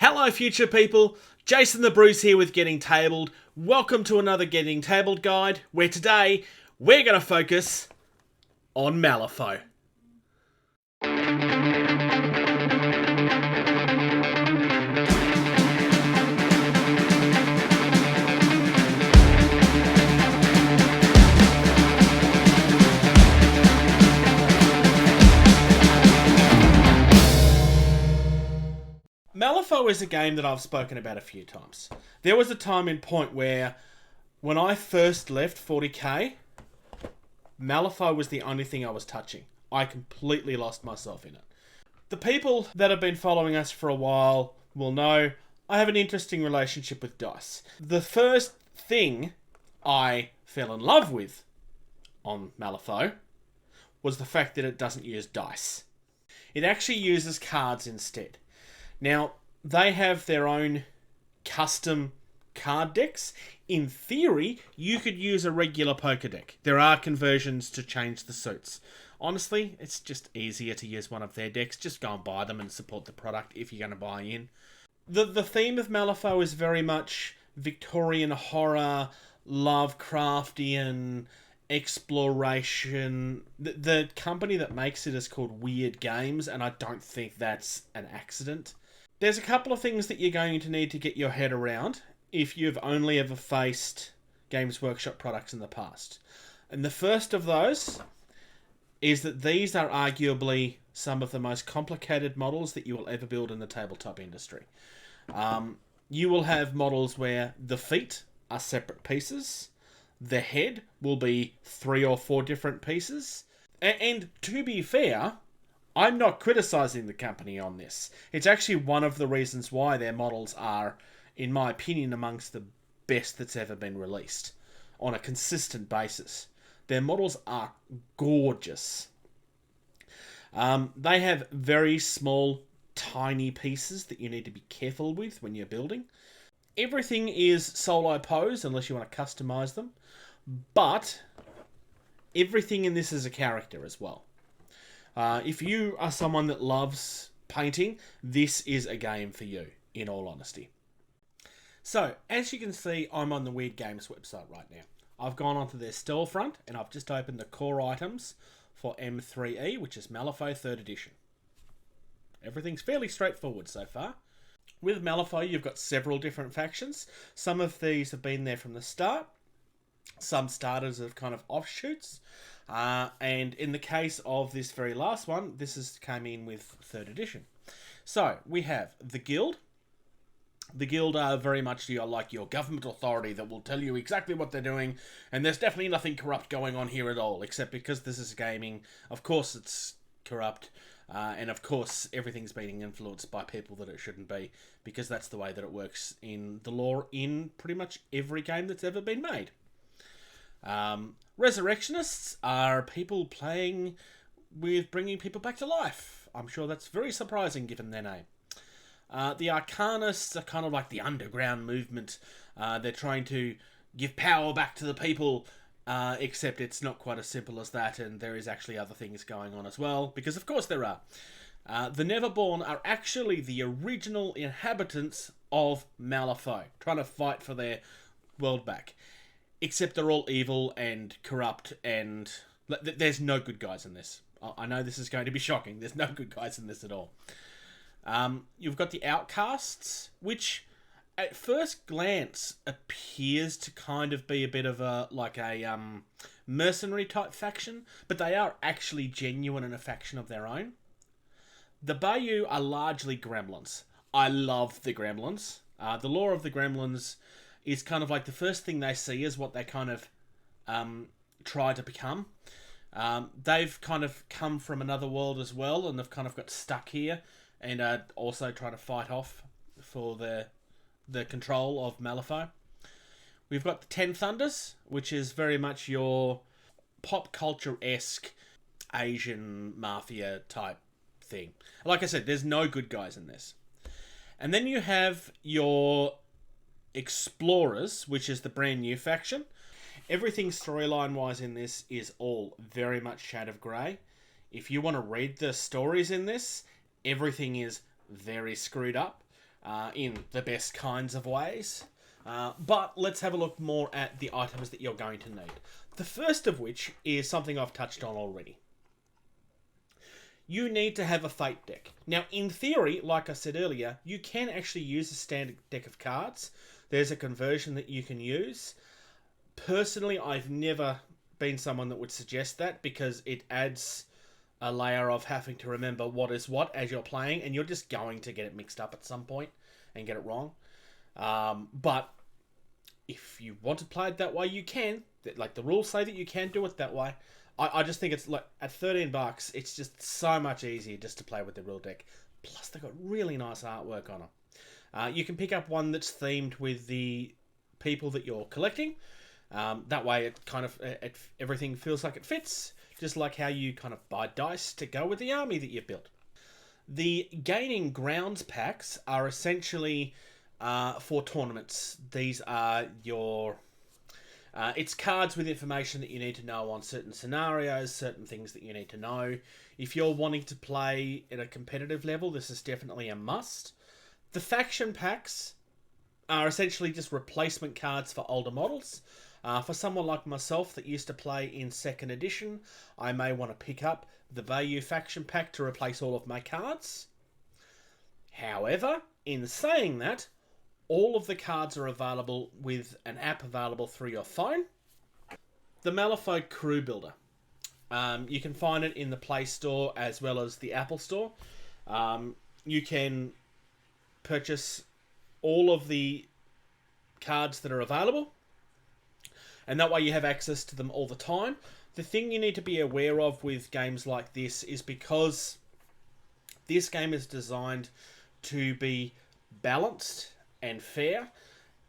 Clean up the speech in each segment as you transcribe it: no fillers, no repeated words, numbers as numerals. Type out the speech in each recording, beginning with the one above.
Hello future people, Jason the Bruce here with Getting Tabled. Welcome to another Getting Tabled guide, where today we're going to focus on Malifaux. Malifaux is a game that I've spoken about a few times. There was a time and point where, when I first left 40k, Malifaux was the only thing I was touching. I completely lost myself in it. The people that have been following us for a while will know I have an interesting relationship with dice. The first thing I fell in love with on Malifaux was the fact that it doesn't use dice. It actually uses cards instead. Now, they have their own custom card decks. In theory, you could use a regular poker deck. There are conversions to change the suits. Honestly, it's just easier to use one of their decks. Just go and buy them and support the product if you're going to buy in. The theme of Malifaux is very much Victorian horror, Lovecraftian exploration. The company that makes it is called Wyrd Games, and I don't think that's an accident. There's a couple of things that you're going to need to get your head around if you've only ever faced Games Workshop products in the past. And the first of those is that these are arguably some of the most complicated models that you will ever build in the tabletop industry. You will have models where the feet are separate pieces, the head will be 3 or 4 different pieces, and to be fair, I'm not criticising the company on this. It's actually one of the reasons why their models are, in my opinion, amongst the best that's ever been released on a consistent basis. Their models are gorgeous. They have very small, tiny pieces that you need to be careful with when you're building. Everything is solo pose unless you want to customise them, but everything in this is a character as well. If you are someone that loves painting, this is a game for you, in all honesty. So, as you can see, I'm on the Wyrd Games website right now. I've gone onto their storefront, and I've just opened the core items for M3E, which is Malifaux 3rd edition. Everything's fairly straightforward so far. With Malifaux, you've got several different factions. Some of these have been there from the start. Some starters of kind of offshoots. And in the case of this very last one, this came in with 3rd edition. So, we have the Guild. The Guild are very much your government authority that will tell you exactly what they're doing, and there's definitely nothing corrupt going on here at all, except because this is gaming, of course it's corrupt, and of course everything's being influenced by people that it shouldn't be, because that's the way that it works in the lore in pretty much every game that's ever been made. Resurrectionists are people playing with bringing people back to life. I'm sure that's very surprising given their name. The Arcanists are kind of like the underground movement. They're trying to give power back to the people, except it's not quite as simple as that, and there is actually other things going on as well, because of course there are. The Neverborn are actually the original inhabitants of Malifaux, trying to fight for their world back. Except they're all evil and corrupt, and there's no good guys in this. I know this is going to be shocking. There's no good guys in this at all. You've got the Outcasts, which at first glance appears to kind of be a bit of a mercenary type faction, but they are actually genuine and a faction of their own. The Bayou are largely gremlins. I love the gremlins. The lore of the gremlins is kind of like the first thing they see is what they kind of try to become. They've kind of come from another world as well, and they've kind of got stuck here, and also trying to fight off for the control of Malifaux. We've got the Ten Thunders, which is very much your pop culture-esque Asian mafia type thing. Like I said, there's no good guys in this. And then you have your Explorers, which is the brand new faction. Everything storyline-wise in this is all very much shade of grey. If you want to read the stories in this, everything is very screwed up. in the best kinds of ways. But let's have a look more at the items that you're going to need. The first of which is something I've touched on already. You need to have a Fate deck. Now, in theory, like I said earlier, you can actually use a standard deck of cards. There's a conversion that you can use. Personally, I've never been someone that would suggest that because it adds a layer of having to remember what is what as you're playing, and you're just going to get it mixed up at some point and get it wrong. But if you want to play it that way, you can. Like, the rules say that you can do it that way. I just think it's like at $13, it's just so much easier just to play with the real deck. Plus, they've got really nice artwork on them. You can pick up one that's themed with the people that you're collecting. That way, it kind of everything feels like it fits, just like how you kind of buy dice to go with the army that you've built. The Gaining Grounds packs are essentially for tournaments. These are your it's cards with information that you need to know on certain scenarios, certain things that you need to know. If you're wanting to play at a competitive level, this is definitely a must. The faction packs are essentially just replacement cards for older models. For someone like myself that used to play in 2nd edition, I may want to pick up the Value faction pack to replace all of my cards. However, in saying that, all of the cards are available with an app available through your phone. The Malifaux Crew Builder. You can find it in the Play Store as well as the Apple Store. You can purchase all of the cards that are available, and that way you have access to them all the time. The thing you need to be aware of with games like this is because this game is designed to be balanced and fair.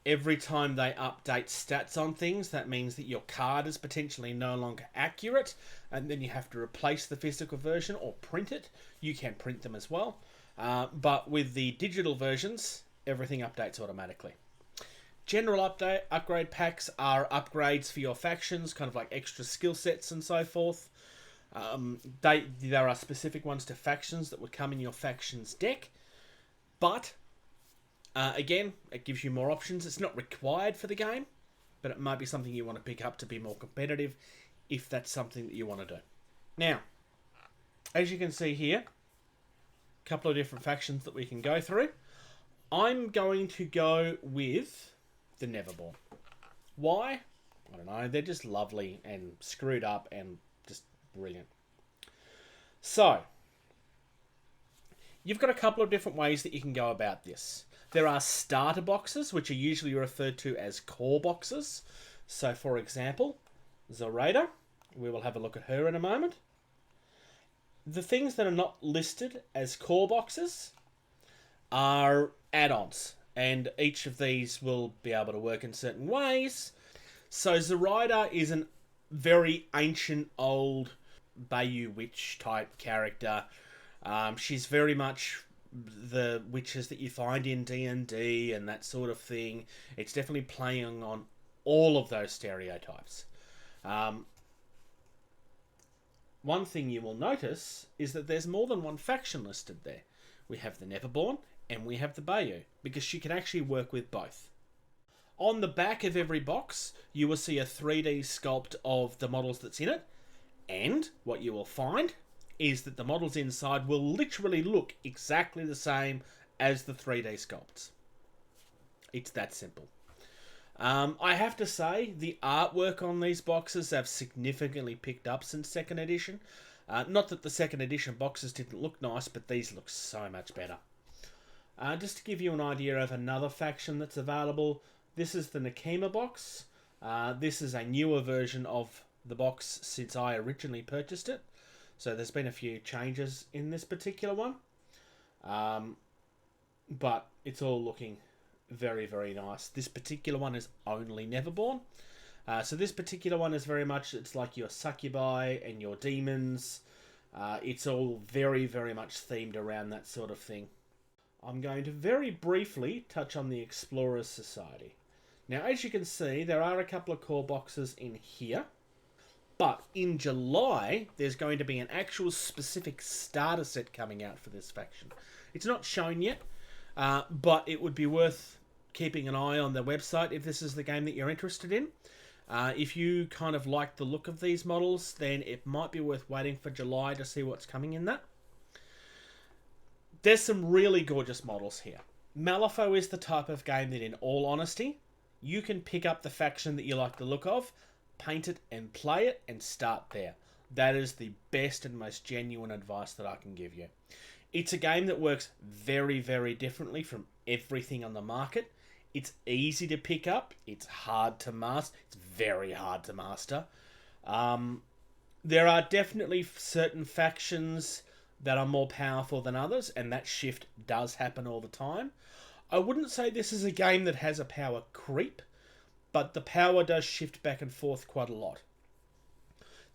Every time they update stats on things, that means that your card is potentially no longer accurate, and then you have to replace the physical version or print it. You can print them as well. But with the digital versions, everything updates automatically. General upgrade packs are upgrades for your factions, kind of like extra skill sets and so forth. There are specific ones to factions that would come in your factions deck, but again, it gives you more options. It's not required for the game, but it might be something you want to pick up to be more competitive if that's something that you want to do. Now, as you can see here, a couple of different factions that we can go through. I'm going to go with the Neverborn. Why? I don't know. They're just lovely and screwed up and just brilliant. So, you've got a couple of different ways that you can go about this. There are starter boxes, which are usually referred to as core boxes. So, for example, Zoraida. We will have a look at her in a moment. The things that are not listed as core boxes are add-ons, and each of these will be able to work in certain ways. So Zoraida is a very ancient, old Bayou witch type character. She's very much the witches that you find in D&D and that sort of thing. It's definitely playing on all of those stereotypes. One thing you will notice is that there's more than one faction listed there. We have the Neverborn and we have the Bayou, because she can actually work with both. On the back of every box, you will see a 3D sculpt of the models that's in it, and what you will find is that the models inside will literally look exactly the same as the 3D sculpts. It's that simple. I have to say, the artwork on these boxes have significantly picked up since 2nd edition. Not that the 2nd edition boxes didn't look nice, but these look so much better. Just to give you an idea of another faction that's available, this is the Nakima box. This is a newer version of the box since I originally purchased it. So there's been a few changes in this particular one. But it's all looking very, very nice. This particular one is only Neverborn. So this particular one is very much, it's like your succubi and your demons. It's all very, very much themed around that sort of thing. I'm going to very briefly touch on the Explorers Society. Now, as you can see, there are a couple of core boxes in here. But in July, there's going to be an actual specific starter set coming out for this faction. It's not shown yet. But it would be worth keeping an eye on their website if this is the game that you're interested in. If you kind of like the look of these models, then it might be worth waiting for July to see what's coming in that. There's some really gorgeous models here. Malifaux is the type of game that, in all honesty, you can pick up the faction that you like the look of, paint it and play it, and start there. That is the best and most genuine advice that I can give you. It's a game that works very, very differently from everything on the market. It's easy to pick up. It's hard to master. It's very hard to master. There are definitely certain factions that are more powerful than others, and that shift does happen all the time. I wouldn't say this is a game that has a power creep, but the power does shift back and forth quite a lot.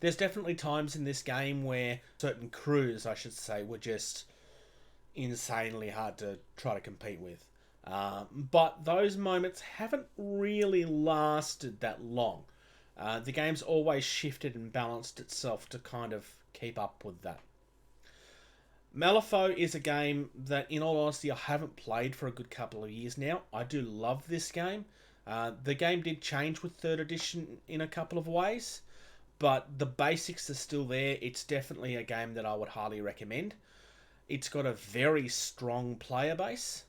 There's definitely times in this game where certain crews, I should say, were just insanely hard to try to compete with. But those moments haven't really lasted that long. The game's always shifted and balanced itself to kind of keep up with that. Malifaux is a game that, in all honesty, I haven't played for a good couple of years now. I do love this game. The game did change with 3rd edition in a couple of ways, but the basics are still there. It's definitely a game that I would highly recommend. It's got a very strong player base.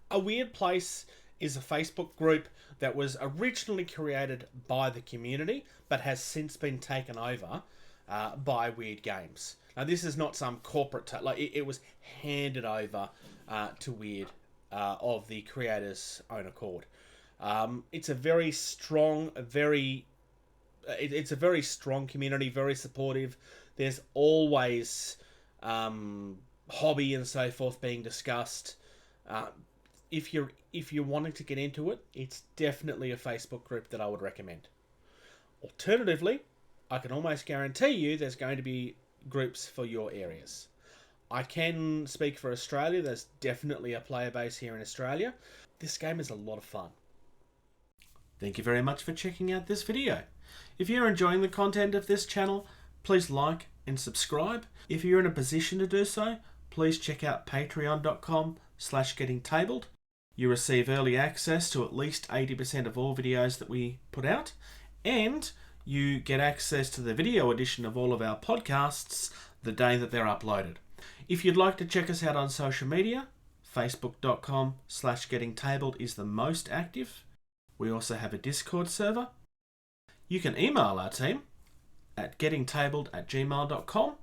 A Wyrd Place is a Facebook group that was originally created by the community, but has since been taken over by Wyrd Games. Now, this is not some corporate... it was handed over to Wyrd of the creators' own accord. It's a very strong, it's a very strong community, very supportive. There's always hobby and so forth being discussed. If you're wanting to get into it, it's definitely a Facebook group that I would recommend. Alternatively, I can almost guarantee you there's going to be groups for your areas. I can speak for Australia. There's definitely a player base here in Australia. This game is a lot of fun. Thank you very much for checking out this video. If you're enjoying the content of this channel, please like and subscribe. If you're in a position to do so, please check out patreon.com/gettingtabled. You receive early access to at least 80% of all videos that we put out, and you get access to the video edition of all of our podcasts the day that they're uploaded. If you'd like to check us out on social media, facebook.com/gettingtabled is the most active. We also have a Discord server. You can email our team at gettingtabled@gmail.com.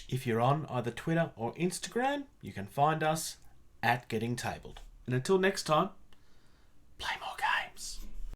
If you're on either Twitter or Instagram, you can find us at gettingtabled. And until next time,